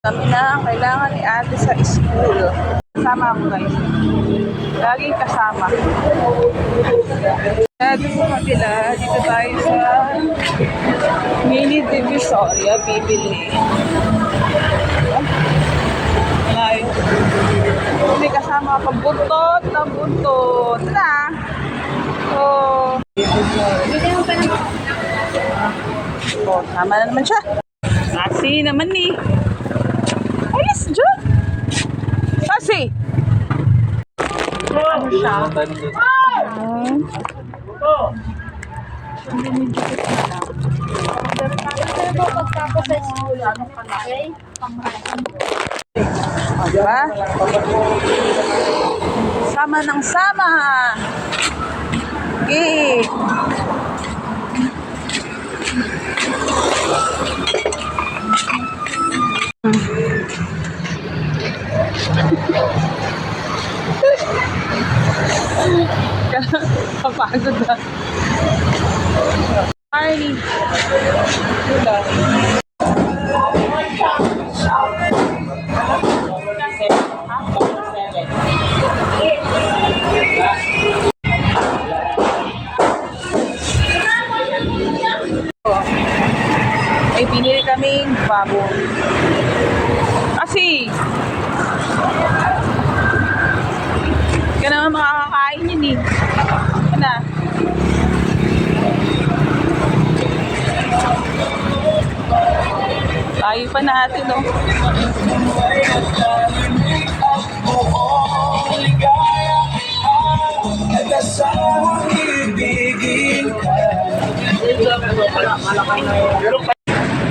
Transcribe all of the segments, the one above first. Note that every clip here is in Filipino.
Kami na ang kailangan ni ate sa school. Kasama ako guys. Laging kasama. Dito sa kabila, dito tayo sa mini divisoria bibili. Ay, may kasama ka buntot na buntot. Na. Oh. Oh, tama na naman siya. Kasi naman ni. Alis dyan. Kasi. Ano siya? Pagtapos sa school, ano ka na? Okay? Diba? Sama ng sama. Okay. Kapagod na. Arnie. Ay, pinili kaming baboy. Kasi, ka naman makakakain yun eh. Ano? Tayo pa natin, no?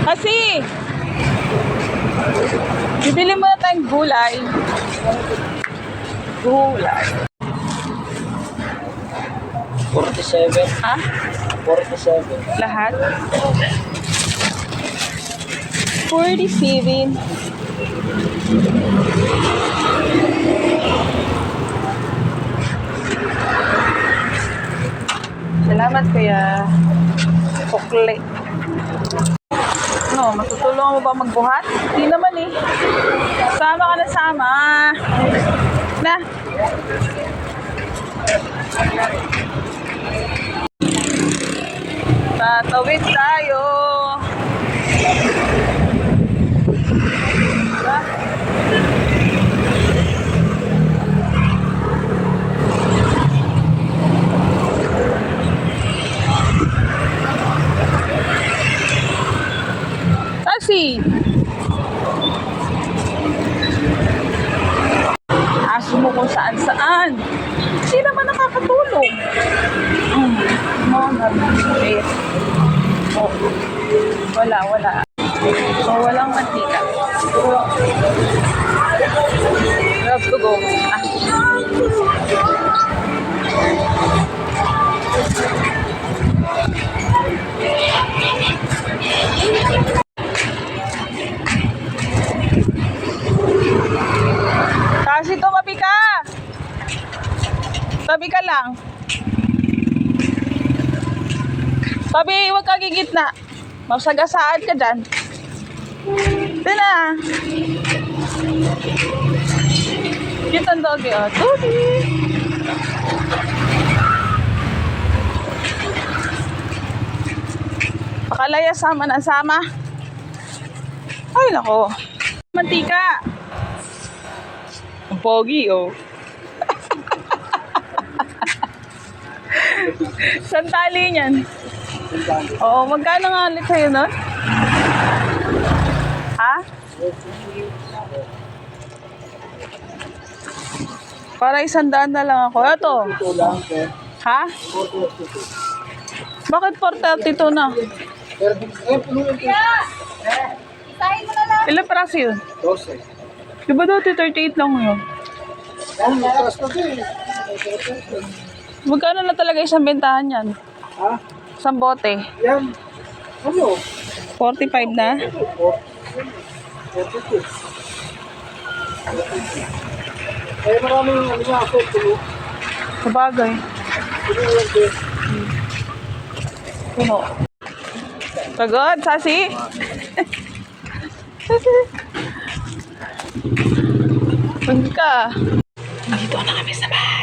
Kasi, bibili muna tayong gulay. Gulay. 47. Ha? 47. Lahat? 47. Salamat kuya. Sukli. No, matutulungan mo ba magbuhat? Hindi naman eh. Sama ka na sama. Na. Tatawid tayo. Diba? Taxi. Aso mo kung saan-saan. Hindi naman nakakatulong. Eh. Oh. Wala. So, walang mantika. Love to go. Kasi tumabi ka. Tabi ka lang. Tabi, huwag ka gigitna. Masagasaan ka dyan. Ito na. Cute ang doggy, oh. Tubi. Pakalaya sama na sama. Ay, nako. Mantika. Ang pogi, oh. Santali niyan. Oo, magkano nga ulit sa'yo nun? Ha? Para 100 na lang ako. Ito. Ha? Bakit 432 na? Isahin mo na lang. Ilang praso yun? 12. Diba dati 38 lang yun? Magkano na talaga isang bentahan yan? Ha? Isang bote? Yan. Ano? 45 na? 42. Eh, maraming ano nga ako. Sabagay. Puno. Pagod, Sasi? Sasi. Huwag ka. Dito na kami sa bahay.